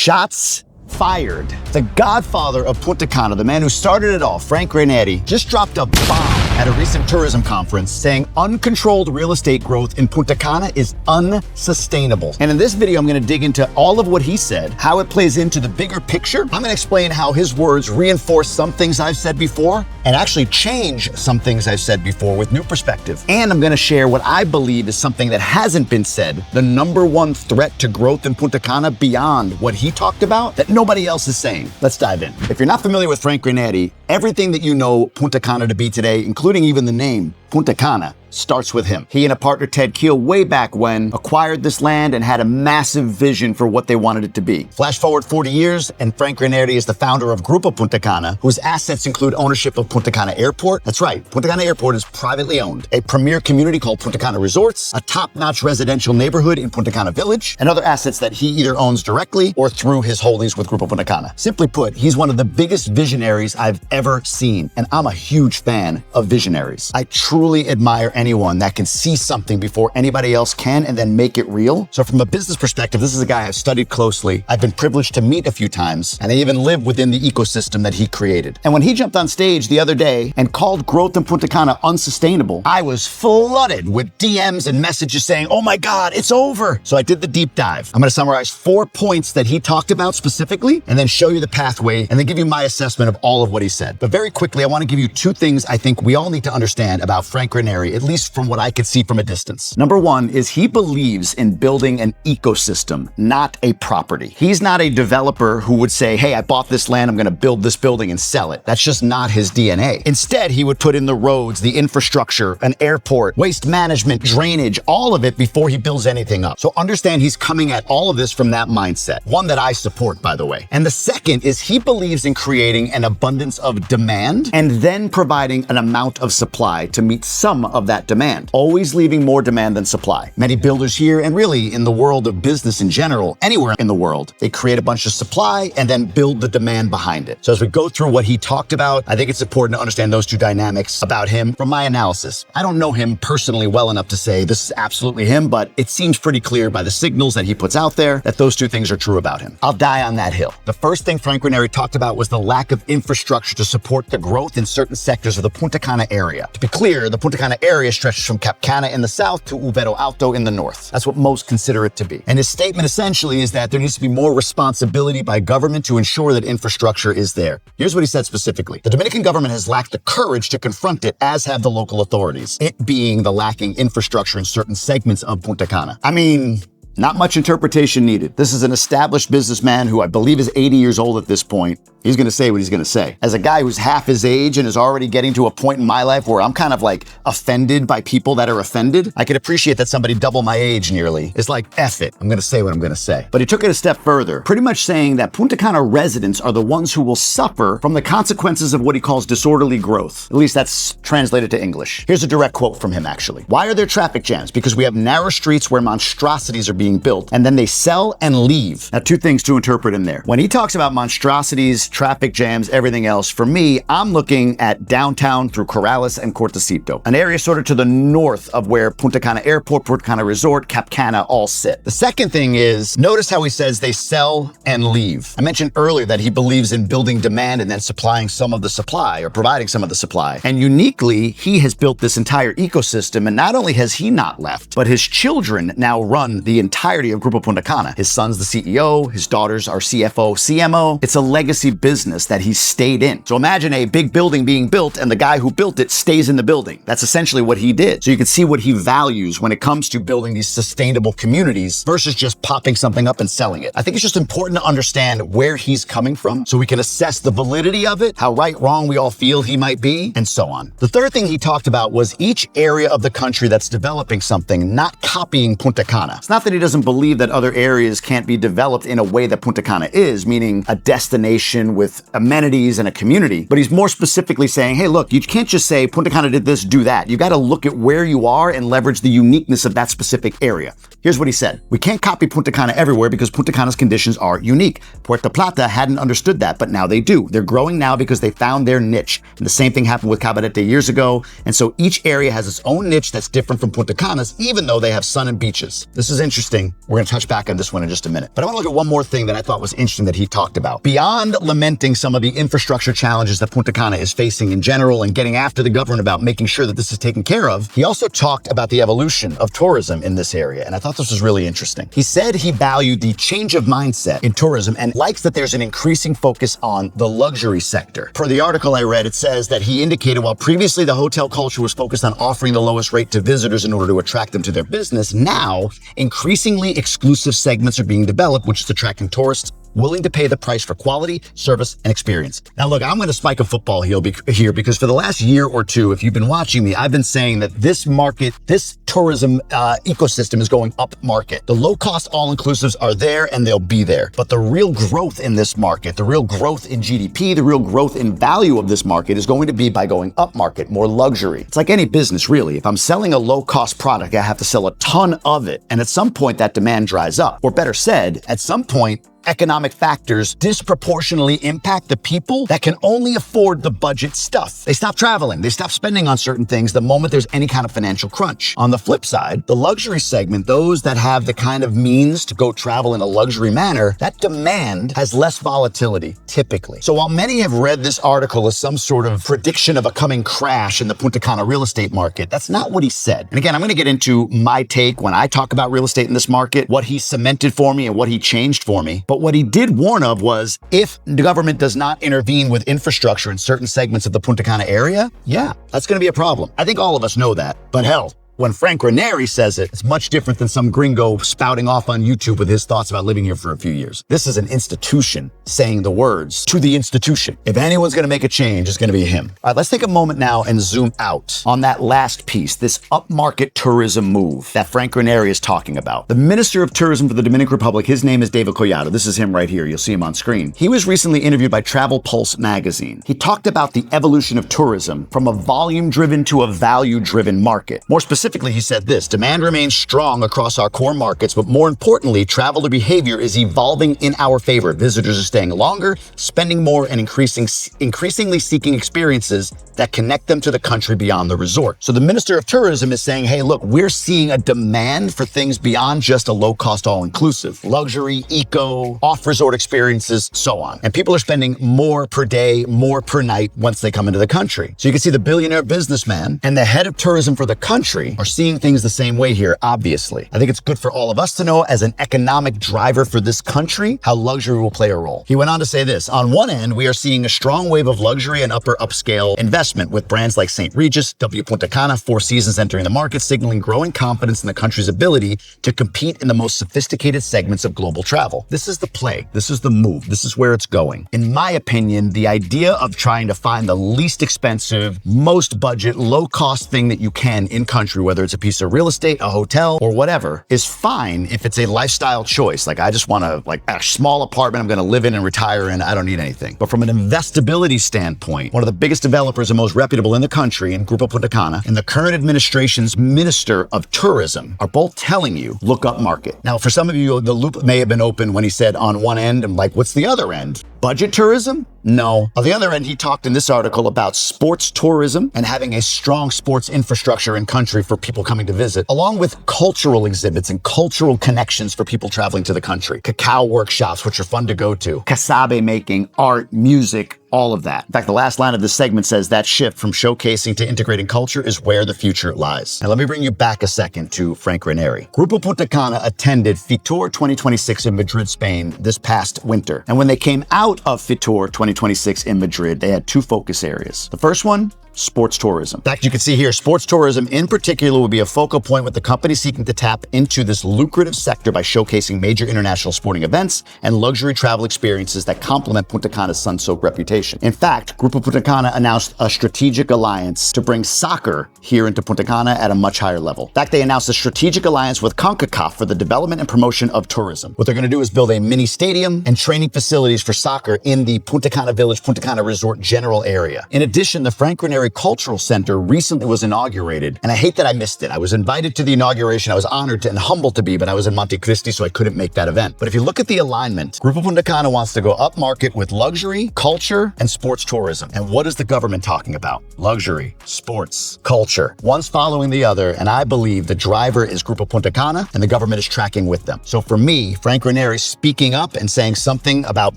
Shots fired. The godfather of Punta Cana, the man who started it all, Frank Rainieri, just dropped a bomb at a recent tourism conference saying uncontrolled real estate growth in Punta Cana is unsustainable. And in this video, I'm going to dig into all of what he said, how it plays into the bigger picture. I'm going to explain how his words reinforce some things I've said before and actually change some things I've said before with new perspective. And I'm going to share what I believe is something that hasn't been said, the number one threat to growth in Punta Cana beyond what he talked about that nobody else is saying. Let's dive in. If you're not familiar with Frank Rainieri, everything that you know Punta Cana to be today, including even the name Punta Cana, starts with him. He and a partner, Ted Keel, way back when, acquired this land and had a massive vision for what they wanted it to be. Flash forward 40 years, and Frank Rainieri is the founder of Gruber Punta Cana, whose assets include ownership of Punta Cana Airport. That's right, Punta Cana Airport is privately owned. A premier community called Punta Cana Resorts, a top-notch residential neighborhood in Punta Cana Village, and other assets that he either owns directly or through his holdings with Gruber Punta Cana. Simply put, he's one of the biggest visionaries I've ever seen, and I'm a huge fan of visionaries. I truly admire anyone that can see something before anybody else can and then make it real. So from a business perspective, this is a guy I've studied closely. I've been privileged to meet a few times, and I even live within the ecosystem that he created. And when he jumped on stage the other day and called growth in Punta Cana unsustainable, I was flooded with DMs and messages saying, oh my God, it's over. So I did the deep dive. I'm going to summarize 4 points that he talked about specifically, and then show you the pathway, and then give you my assessment of all of what he said. But very quickly, I want to give you 2 things I think we all need to understand about Frank Rainieri, at least from what I could see from a distance. Number 1 is he believes in building an ecosystem, not a property. He's not a developer who would say, hey, I bought this land, I'm going to build this building and sell it. That's just not his DNA. Instead, he would put in the roads, the infrastructure, an airport, waste management, drainage, all of it before he builds anything up. So understand he's coming at all of this from that mindset, one that I support, by the way. And the second is he believes in creating an abundance of demand and then providing an amount of supply to meet some of that demand, always leaving more demand than supply. Many builders here, and really in the world of business in general, anywhere in the world, they create a bunch of supply and then build the demand behind it. So as we go through what he talked about, I think it's important to understand those 2 dynamics about him from my analysis. I don't know him personally well enough to say this is absolutely him, but it seems pretty clear by the signals that he puts out there that those 2 things are true about him. I'll die on that hill. The first thing Frank Rainieri talked about was the lack of infrastructure to support the growth in certain sectors of the Punta Cana area. To be clear, the Punta Cana area stretches from Cap Cana in the south to Uvero Alto in the north. That's what most consider it to be. And his statement essentially is that there needs to be more responsibility by government to ensure that infrastructure is there. Here's what he said specifically. The Dominican government has lacked the courage to confront it, as have the local authorities, it being the lacking infrastructure in certain segments of Punta Cana. I mean, not much interpretation needed. This is an established businessman who I believe is 80 years old at this point. He's going to say what he's going to say. As a guy who's half his age and is already getting to a point in my life where I'm kind of like offended by people that are offended, I could appreciate that somebody double my age nearly is like, F it, I'm going to say what I'm going to say. But he took it a step further, pretty much saying that Punta Cana residents are the ones who will suffer from the consequences of what he calls disorderly growth. At least that's translated to English. Here's a direct quote from him, actually. Why are there traffic jams? Because we have narrow streets where monstrosities are being built, and then they sell and leave. Now, 2 things to interpret in there. When he talks about monstrosities, traffic jams, everything else, for me, I'm looking at downtown through Corrales and Cortecito, an area sort of to the north of where Punta Cana Airport, Punta Cana Resort, Cap Cana all sit. The second thing is, notice how he says they sell and leave. I mentioned earlier that he believes in building demand and then supplying some of the supply or providing some of the supply. And uniquely, he has built this entire ecosystem, and not only has he not left, but his children now run the entirety of Grupo Punta Cana. His son's the CEO, his daughters are CFO, CMO. It's a legacy business that he's stayed in. So imagine a big building being built and the guy who built it stays in the building. That's essentially what he did. So you can see what he values when it comes to building these sustainable communities versus just popping something up and selling it. I think it's just important to understand where he's coming from so we can assess the validity of it, how right, wrong we all feel he might be, and so on. The third thing he talked about was each area of the country that's developing something, not copying Punta Cana. It's not that he doesn't believe that other areas can't be developed in a way that Punta Cana is, meaning a destination with amenities and a community, but he's more specifically saying, hey, look, you can't just say Punta Cana did this, do that. You got to look at where you are and leverage the uniqueness of that specific area. Here's what he said. We can't copy Punta Cana everywhere because Punta Cana's conditions are unique. Puerto Plata hadn't understood that, but now they do. They're growing now because they found their niche. And the same thing happened with Cabarete years ago. And so each area has its own niche that's different from Punta Cana's, even though they have sun and beaches. This is interesting interesting. We're going to touch back on this one in just a minute. But I want to look at one more thing that I thought was interesting that he talked about. Beyond lamenting some of the infrastructure challenges that Punta Cana is facing in general and getting after the government about making sure that this is taken care of, he also talked about the evolution of tourism in this area. And I thought this was really interesting. He said he valued the change of mindset in tourism and likes that there's an increasing focus on the luxury sector. Per the article I read, it says that he indicated while previously the hotel culture was focused on offering the lowest rate to visitors in order to attract them to their business, now increasingly exclusive segments are being developed, which is attracting tourists willing to pay the price for quality, service, and experience. Now look, I'm going to spike a football here because for the last year or two, if you've been watching me, I've been saying that this market, this tourism ecosystem is going up market. The low-cost all-inclusives are there and they'll be there. But the real growth in this market, the real growth in GDP, the real growth in value of this market is going to be by going up market, more luxury. It's like any business, really. If I'm selling a low-cost product, I have to sell a ton of it. And at some point, that demand dries up. Or better said, at some point, economic factors disproportionately impact the people that can only afford the budget stuff. They stop traveling. They stop spending on certain things the moment there's any kind of financial crunch. On the flip side, the luxury segment, those that have the kind of means to go travel in a luxury manner, that demand has less volatility, typically. So while many have read this article as some sort of prediction of a coming crash in the Punta Cana real estate market, that's not what he said. And again, I'm going to get into my take when I talk about real estate in this market, what he cemented for me and what he changed for me. But what he did warn of was if the government does not intervene with infrastructure in certain segments of the Punta Cana area, yeah, that's going to be a problem. I think all of us know that. But hell, when Frank Rainieri says it, it's much different than some gringo spouting off on YouTube with his thoughts about living here for a few years. This is an institution saying the words to the institution. If anyone's going to make a change, it's going to be him. All right, let's take a moment now and zoom out on that last piece, this upmarket tourism move that Frank Rainieri is talking about. The Minister of Tourism for the Dominican Republic, his name is David Collado. This is him right here. You'll see him on screen. He was recently interviewed by Travel Pulse magazine. He talked about the evolution of tourism from a volume-driven to a value-driven market. More specifically, he said this: demand remains strong across our core markets, but more importantly, traveler behavior is evolving in our favor. Visitors are staying longer, spending more, and increasingly seeking experiences that connect them to the country beyond the resort. So the Minister of Tourism is saying, hey, look, we're seeing a demand for things beyond just a low-cost all-inclusive. Luxury, eco, off-resort experiences, so on. And people are spending more per day, more per night once they come into the country. So you can see the billionaire businessman and the head of tourism for the country are seeing things the same way here, obviously. I think it's good for all of us to know as an economic driver for this country how luxury will play a role. He went on to say this: on one end, we are seeing a strong wave of luxury and upper upscale investment with brands like St. Regis, W Punta Cana, Four Seasons entering the market, signaling growing confidence in the country's ability to compete in the most sophisticated segments of global travel. This is the play. This is the move. This is where it's going. In my opinion, the idea of trying to find the least expensive, most budget, low-cost thing that you can in country, whether it's a piece of real estate, a hotel, or whatever, is fine if it's a lifestyle choice. Like, I just want a small apartment I'm going to live in and retire in. I don't need anything. But from an investability standpoint, one of the biggest developers and most reputable in the country, in Gruber Punta Cana, and the current administration's Minister of Tourism are both telling you, look up market. Now, for some of you, the loop may have been open when he said on one end, I'm like, what's the other end? Budget tourism? No. On the other end, he talked in this article about sports tourism and having a strong sports infrastructure in country for people coming to visit, along with cultural exhibits and cultural connections for people traveling to the country. Cacao workshops, which are fun to go to. Casabe making, art, music, all of that. In fact, the last line of this segment says that shift from showcasing to integrating culture is where the future lies. Now, let me bring you back a second to Frank Rainieri. Grupo Punta Cana attended Fitur 2026 in Madrid, Spain this past winter. And when they came out of Fitur 2026 in Madrid, they had two focus areas. The first one, sports tourism. In fact, you can see here, sports tourism in particular will be a focal point with the company seeking to tap into this lucrative sector by showcasing major international sporting events and luxury travel experiences that complement Punta Cana's sun-soaked reputation. In fact, Grupo Punta Cana announced a strategic alliance to bring soccer here into Punta Cana at a much higher level. In fact, they announced a strategic alliance with CONCACAF for the development and promotion of tourism. What they're going to do is build a mini stadium and training facilities for soccer in the Punta Cana Village, Punta Cana Resort general area. In addition, the Frank Rainieri Rainieri Cultural Center recently was inaugurated, and I hate that I missed it. I was invited to the inauguration. I was honored and humbled to be, but I was in Monte Cristi, so I couldn't make that event. But if you look at the alignment, Grupo Punta Cana wants to go upmarket with luxury, culture, and sports tourism. And what is the government talking about? Luxury, sports, culture. One's following the other, and I believe the driver is Grupo Punta Cana, and the government is tracking with them. So for me, Frank Rainieri speaking up and saying something about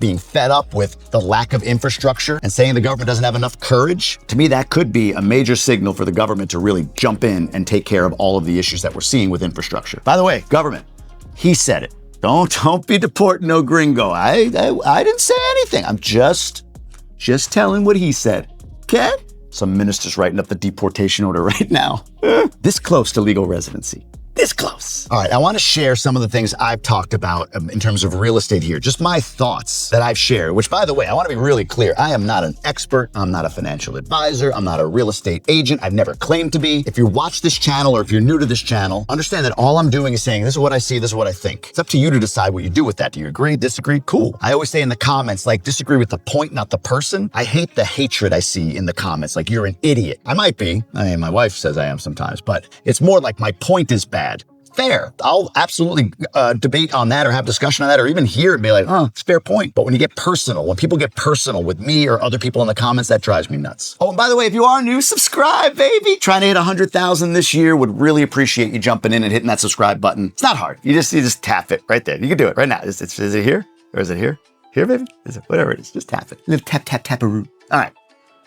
being fed up with the lack of infrastructure and saying the government doesn't have enough courage, to me, that could be a major signal for the government to really jump in and take care of all of the issues that we're seeing with infrastructure. By the way, government, he said it. Don't be deporting no gringo. I didn't say anything. I'm just telling what he said. Okay? Some minister's writing up the deportation order right now. This close to legal residency. This close. All right, I want to share some of the things I've talked about in terms of real estate here. Just my thoughts that I've shared, which, by the way, I want to be really clear. I am not an expert. I'm not a financial advisor. I'm not a real estate agent. I've never claimed to be. If you watch this channel or if you're new to this channel, understand that all I'm doing is saying, this is what I see, this is what I think. It's up to you to decide what you do with that. Do you agree, disagree? Cool. I always say in the comments, like, disagree with the point, not the person. I hate the hatred I see in the comments, like you're an idiot. I might be. I mean, my wife says I am sometimes, but it's more like my point is bad. Fair. I'll absolutely debate on that or have discussion on that or even hear it and be like, oh, it's a fair point. But when you get personal, when people get personal with me or other people in the comments, that drives me nuts. Oh, and by the way, if you are new, subscribe, baby. Trying to hit 100,000 this year. Would really appreciate you jumping in and hitting that subscribe button. It's not hard. You just tap it right there. You can do it right now. Is it here? Or is it here? Here, baby? Is it whatever it is? Just tap it. Little tap, tap, tap-a-roo. All right.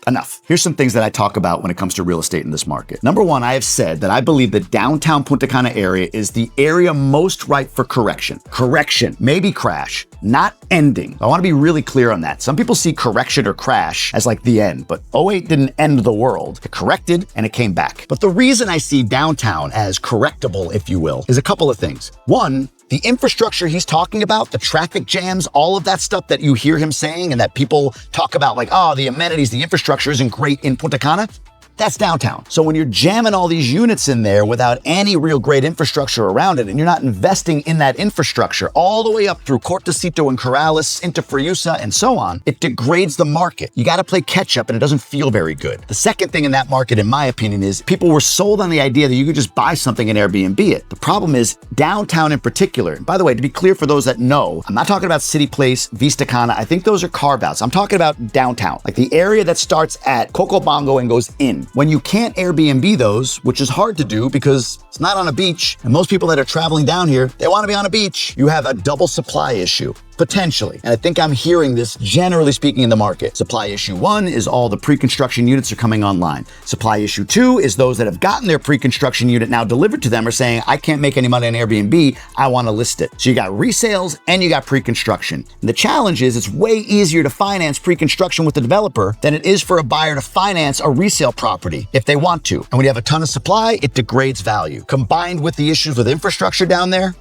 Enough. Here's some things that I talk about when it comes to real estate in this market. Number one, I have said that I believe the downtown Punta Cana area is the area most ripe for correction. Correction, maybe crash, not ending. I want to be really clear on that. Some people see correction or crash as like the end, but '08 didn't end the world. It corrected and it came back. But the reason I see downtown as correctable, if you will, is a couple of things. One, the infrastructure he's talking about, the traffic jams, all of that stuff that you hear him saying and that people talk about like, oh, the amenities, the infrastructure isn't great in Punta Cana. That's downtown. So when you're jamming all these units in there without any real great infrastructure around it, and you're not investing in that infrastructure all the way up through Cortecito and Corrales into Friusa and so on, it degrades the market. You got to play catch up and it doesn't feel very good. The second thing in that market, in my opinion, is people were sold on the idea that you could just buy something and Airbnb it. The problem is downtown in particular. And by the way, to be clear for those that know, I'm not talking about City Place, Vista Cana. I think those are carve-outs. I'm talking about downtown, like the area that starts at Coco Bongo and goes in. When you can't Airbnb those, which is hard to do because it's not on a beach, and most people that are traveling down here, they want to be on a beach, you have a double supply issue. Potentially. And I think I'm hearing this generally speaking in the market. Supply issue one is all the pre-construction units are coming online. Supply issue two is those that have gotten their pre-construction unit now delivered to them are saying, I can't make any money on Airbnb, I want to list it. So you got resales and you got pre-construction. And the challenge is it's way easier to finance pre-construction with the developer than it is for a buyer to finance a resale property if they want to. And when you have a ton of supply, it degrades value. Combined with the issues with infrastructure down there,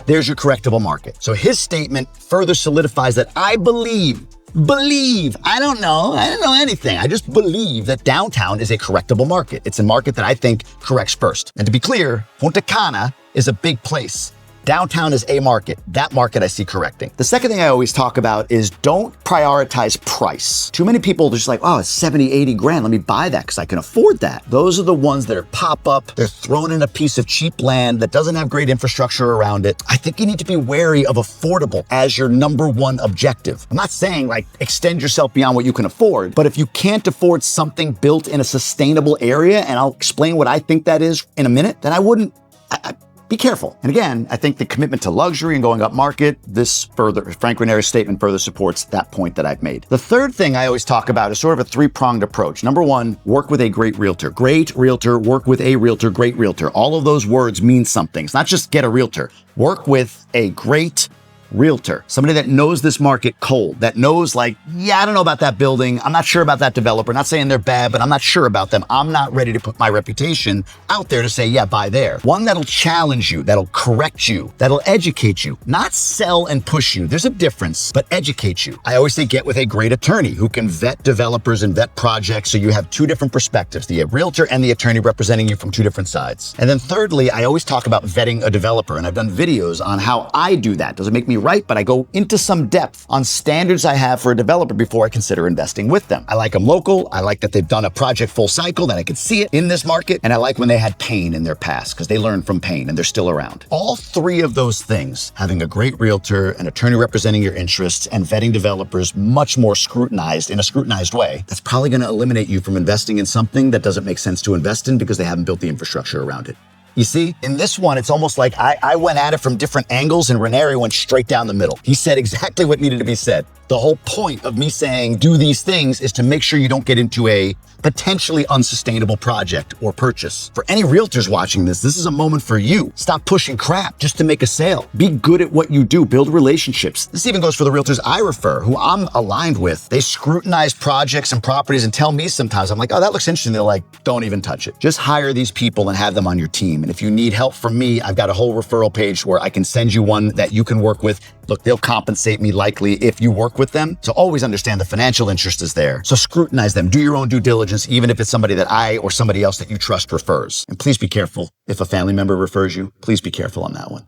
there's your correctable market. So his statement further solidifies that I believe, I don't know anything. I just believe that downtown is a correctable market. It's a market that I think corrects first. And to be clear, Punta Cana is a big place. Downtown is a market. That market I see correcting. The second thing I always talk about is don't prioritize price. Too many people are just like, oh, it's 70, 80 grand. Let me buy that because I can afford that. Those are the ones that are pop up. They're thrown in a piece of cheap land that doesn't have great infrastructure around it. I think you need to be wary of affordable as your number one objective. I'm not saying like extend yourself beyond what you can afford, but if you can't afford something built in a sustainable area, and I'll explain what I think that is in a minute, then I wouldn't, be careful. And again, I think the commitment to luxury and going up market, Frank Rainieri's statement further supports that point that I've made. The third thing I always talk about is sort of a three-pronged approach. Number one, work with a great realtor. Great realtor, work with a realtor, great realtor. All of those words mean something. It's not just get a realtor. Work with a great realtor, somebody that knows this market cold, that knows like, yeah, I don't know about that building. I'm not sure about that developer. Not saying they're bad, but I'm not sure about them. I'm not ready to put my reputation out there to say, yeah, buy there. One that'll challenge you, that'll correct you, that'll educate you, not sell and push you. There's a difference, but educate you. I always say get with a great attorney who can vet developers and vet projects so you have two different perspectives, the realtor and the attorney representing you from two different sides. And then thirdly, I always talk about vetting a developer, and I've done videos on how I do that. Does it make me right, but I go into some depth on standards I have for a developer before I consider investing with them. I like them local. I like that they've done a project full cycle, that I can see it in this market. And I like when they had pain in their past because they learned from pain and they're still around. All three of those things, having a great realtor, an attorney representing your interests, and vetting developers much more scrutinized in a scrutinized way, that's probably going to eliminate you from investing in something that doesn't make sense to invest in because they haven't built the infrastructure around it. You see, in this one, it's almost like I went at it from different angles and Rainieri went straight down the middle. He said exactly what needed to be said. The whole point of me saying do these things is to make sure you don't get into a potentially unsustainable project or purchase. For any realtors watching this is a moment for you. Stop pushing crap just to make a sale. Be good at what you do. Build relationships. This even goes for the realtors I refer, who I'm aligned with. They scrutinize projects and properties and tell me sometimes, I'm like, oh, that looks interesting. They're like, don't even touch it. Just hire these people and have them on your team. And if you need help from me, I've got a whole referral page where I can send you one that you can work with. Look, they'll compensate me likely if you work with them. So always understand the financial interest is there. So scrutinize them. Do your own due diligence, even if it's somebody that I or somebody else that you trust refers. And please be careful. If a family member refers you, please be careful on that one.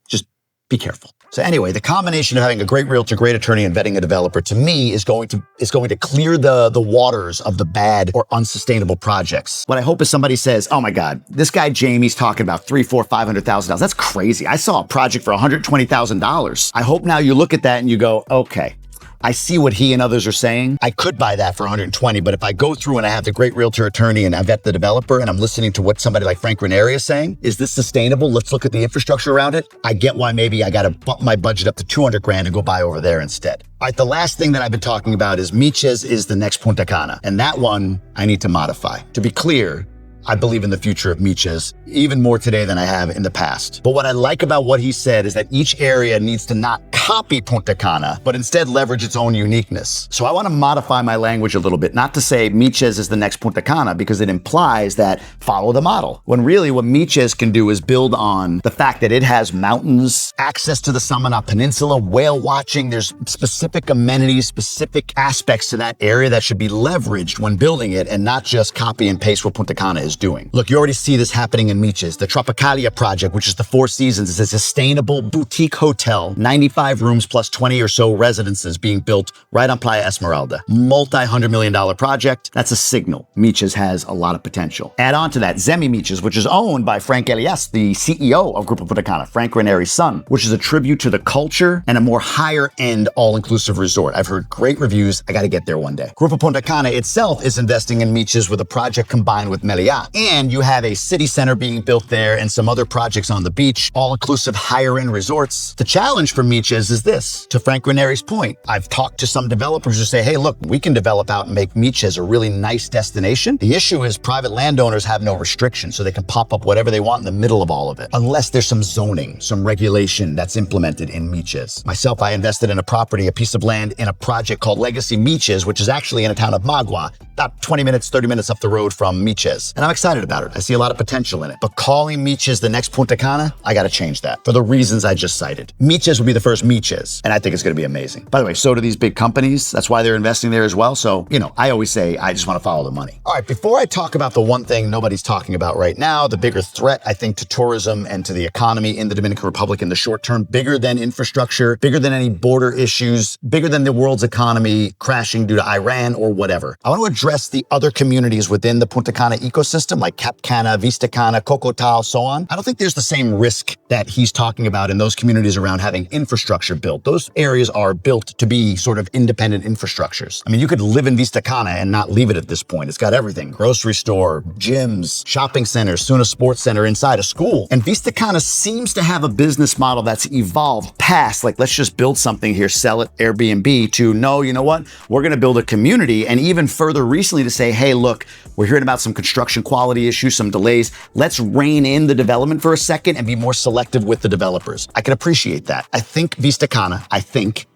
Just be careful. So anyway, the combination of having a great realtor, great attorney, and vetting a developer, to me, is going to clear the waters of the bad or unsustainable projects. What I hope is somebody says, oh my God, this guy Jamie's talking about $300,000, $400,000, $500,000. That's crazy. I saw a project for $120,000. I hope now you look at that and you go, okay, I see what he and others are saying. I could buy that for 120, but if I go through and I have the great realtor attorney and I vet the developer and I'm listening to what somebody like Frank Rainieri is saying, is this sustainable? Let's look at the infrastructure around it. I get why maybe I got to bump my budget up to 200 grand and go buy over there instead. All right, the last thing that I've been talking about is Miches is the next Punta Cana. And that one I need to modify. To be clear, I believe in the future of Miches even more today than I have in the past. But what I like about what he said is that each area needs to not copy Punta Cana, but instead leverage its own uniqueness. So I want to modify my language a little bit, not to say Miches is the next Punta Cana, because it implies that follow the model. When really what Miches can do is build on the fact that it has mountains, access to the Samana Peninsula, whale watching. There's specific amenities, specific aspects to that area that should be leveraged when building it and not just copy and paste what Punta Cana is doing. Look, you already see this happening in Miches. The Tropicalia project, which is the Four Seasons, is a sustainable boutique hotel, 95 rooms plus 20 or so residences being built right on Playa Esmeralda. Multi-$100 million project. That's a signal. Miches has a lot of potential. Add on to that Zemi Miches, which is owned by Frank Elias, the CEO of Gruber Punta Cana, Frank Rainieri's son, which is a tribute to the culture and a more higher-end all-inclusive resort. I've heard great reviews. I got to get there one day. Gruber Punta Cana itself is investing in Miches with a project combined with Meliá. And you have a city center being built there and some other projects on the beach, all-inclusive higher-end resorts. The challenge for Miches is this. To Frank Rainieri's point, I've talked to some developers who say, hey, look, we can develop out and make Miches a really nice destination. The issue is private landowners have no restrictions, so they can pop up whatever they want in the middle of all of it, unless there's some zoning, some regulation that's implemented in Miches. Myself, I invested in a property, a piece of land in a project called Legacy Miches, which is actually in a town of Magua, about 20 minutes, 30 minutes up the road from Miches. And I'm excited about it. I see a lot of potential in it. But calling Miches the next Punta Cana, I got to change that for the reasons I just cited. Miches will be the first Miches, and I think it's going to be amazing. By the way, so do these big companies. That's why they're investing there as well. So, I always say, I just want to follow the money. All right, before I talk about the one thing nobody's talking about right now, the bigger threat, I think, to tourism and to the economy in the Dominican Republic in the short term, bigger than infrastructure, bigger than any border issues, bigger than the world's economy crashing due to Iran or whatever. I want to address the other communities within the Punta Cana ecosystem, like Cap Cana, Vista Cana, Cocotal, so on. I don't think there's the same risk that he's talking about in those communities around having infrastructure built. Those areas are built to be sort of independent infrastructures. I mean, you could live in Vista Cana and not leave it at this point. It's got everything: grocery store, gyms, shopping centers, soon a sports center inside a school. And Vista Cana seems to have a business model that's evolved past, like, let's just build something here, sell it, Airbnb, to no, you know what? We're going to build a community. And even further recently to say, hey, look, we're hearing about some construction quality issues, some delays. Let's rein in the development for a second and be more selective with the developers. I can appreciate that. I think Vista Cana,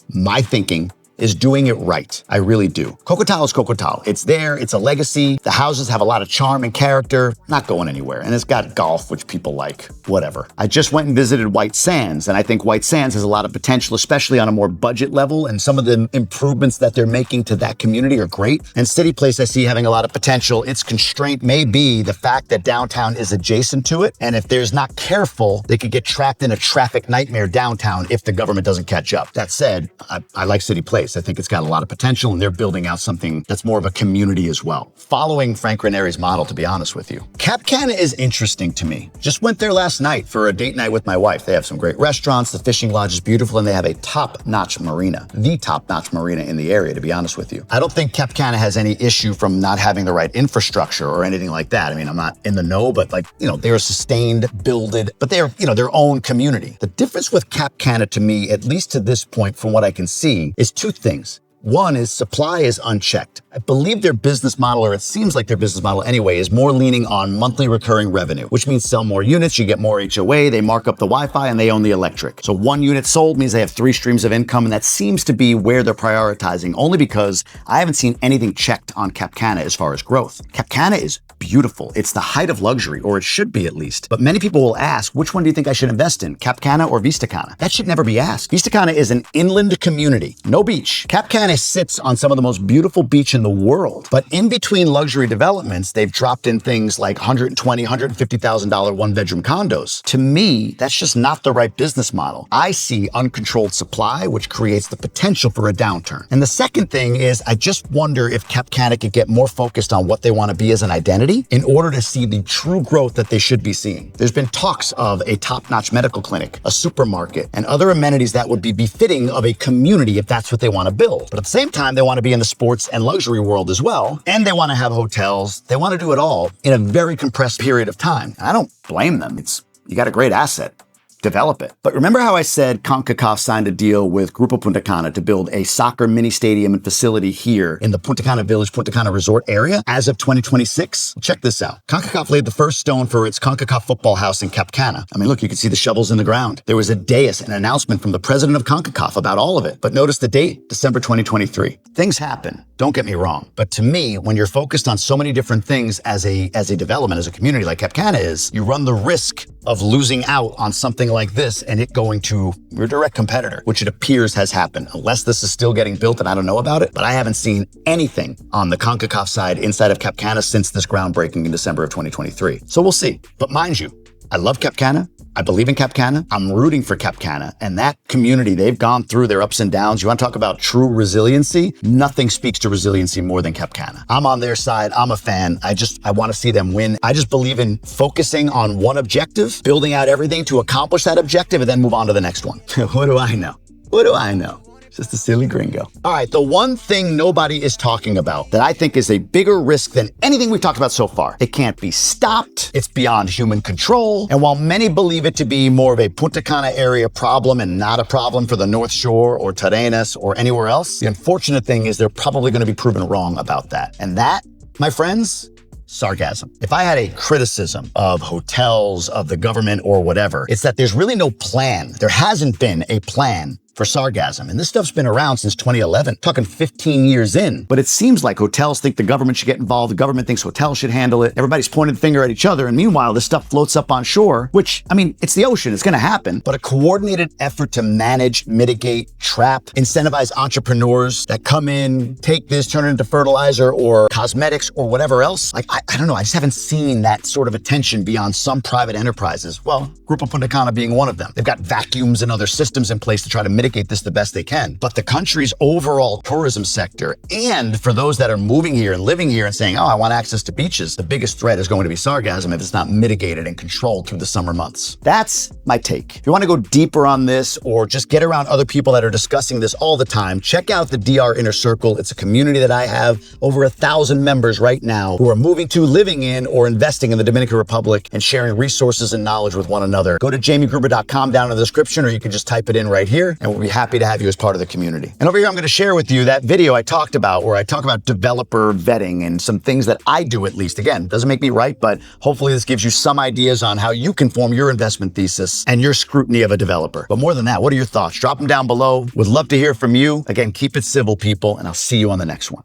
my thinking, is doing it right. I really do. Cocotal is Cocotal. It's there, it's a legacy. The houses have a lot of charm and character, not going anywhere. And it's got golf, which people like, whatever. I just went and visited White Sands, and I think White Sands has a lot of potential, especially on a more budget level, and some of the improvements that they're making to that community are great. And City Place I see having a lot of potential. Its constraint may be the fact that downtown is adjacent to it, and if there's not careful, they could get trapped in a traffic nightmare downtown if the government doesn't catch up. That said, I like City Place. I think it's got a lot of potential, and they're building out something that's more of a community as well. Following Frank Rainieri's model, to be honest with you. Cap Cana is interesting to me. Just went there last night for a date night with my wife. They have some great restaurants, the fishing lodge is beautiful, and they have a top-notch marina. The top-notch marina in the area, to be honest with you. I don't think Cap Cana has any issue from not having the right infrastructure or anything like that. I mean, I'm not in the know, but they're a sustained, builded, but they're, their own community. The difference with Cap Cana to me, at least to this point, from what I can see, is two things. One is supply is unchecked. I believe their business model, or it seems like their business model anyway, is more leaning on monthly recurring revenue, which means sell more units, you get more HOA, they mark up the Wi-Fi, and they own the electric. So one unit sold means they have 3 streams of income, and that seems to be where they're prioritizing, only because I haven't seen anything checked on Cap Cana as far as growth. Cap Cana is beautiful. It's the height of luxury, or it should be at least. But many people will ask, which one do you think I should invest in, Cap Cana or Vista Cana? That should never be asked. Vista Cana is an inland community, no beach. Cap Cana sits on some of the most beautiful beach in the world. But in between luxury developments, they've dropped in things like $120,000, $150,000 one-bedroom condos. To me, that's just not the right business model. I see uncontrolled supply, which creates the potential for a downturn. And the second thing is, I just wonder if Cap Cana could get more focused on what they want to be as an identity in order to see the true growth that they should be seeing. There's been talks of a top-notch medical clinic, a supermarket, and other amenities that would be befitting of a community if that's what they want to build. But at the same time, they want to be in the sports and luxury world as well, and they want to have hotels. They want to do it all in a very compressed period of time. I don't blame them. You got a great asset. Develop it. But remember how I said CONCACAF signed a deal with Grupo Punta Cana to build a soccer mini stadium and facility here in the Punta Cana Village, Punta Cana Resort area as of 2026? Well, check this out. CONCACAF laid the first stone for its CONCACAF football house in Cap Cana. I mean, look, you can see the shovels in the ground. There was a dais, an announcement from the president of CONCACAF about all of it. But notice the date, December 2023. Things happen. Don't get me wrong. But to me, when you're focused on so many different things as a development, as a community like Cap Cana is, you run the risk of losing out on something like this and it going to your direct competitor, which it appears has happened. Unless this is still getting built and I don't know about it, but I haven't seen anything on the CONCACAF side inside of Cap Cana since this groundbreaking in December of 2023. So we'll see. But mind you, I love Cap Cana. I believe in Cap Cana. I'm rooting for Cap Cana. And that community, they've gone through their ups and downs. You want to talk about true resiliency? Nothing speaks to resiliency more than Cap Cana. I'm on their side. I'm a fan. I want to see them win. I just believe in focusing on one objective, building out everything to accomplish that objective, and then move on to the next one. What do I know? What do I know? Just a silly gringo. All right, the one thing nobody is talking about that I think is a bigger risk than anything we've talked about so far. It can't be stopped. It's beyond human control. And while many believe it to be more of a Punta Cana area problem and not a problem for the North Shore or Terrenas or anywhere else, the unfortunate thing is they're probably going to be proven wrong about that. And that, my friends, Sargassum. If I had a criticism of hotels, of the government, or whatever, it's that there's really no plan. There hasn't been a plan for Sargassum. And this stuff's been around since 2011, talking 15 years in. But it seems like hotels think the government should get involved. The government thinks hotels should handle it. Everybody's pointing the finger at each other. And meanwhile, this stuff floats up on shore, which, I mean, it's the ocean. It's going to happen. But a coordinated effort to manage, mitigate, trap, incentivize entrepreneurs that come in, take this, turn it into fertilizer or cosmetics or whatever else. Like, I don't know. I just haven't seen that sort of attention beyond some private enterprises. Well, Grupo Punta Cana being one of them. They've got vacuums and other systems in place to try to mitigate this the best they can. But the country's overall tourism sector, and for those that are moving here and living here and saying, oh, I want access to beaches, the biggest threat is going to be Sargassum if it's not mitigated and controlled through the summer months. That's my take. If you want to go deeper on this or just get around other people that are discussing this all the time, check out the DR Inner Circle. It's a community that I have over 1,000 members right now who are moving to, living in, or investing in the Dominican Republic and sharing resources and knowledge with one another. Go to jamiegruber.com down in the description, or you can just type it in right here. And We'd be happy to have you as part of the community. And over here, I'm going to share with you that video I talked about where I talk about developer vetting and some things that I do, at least. Again, doesn't make me right, but hopefully this gives you some ideas on how you can form your investment thesis and your scrutiny of a developer. But more than that, what are your thoughts? Drop them down below. Would love to hear from you. Again, keep it civil, people, and I'll see you on the next one.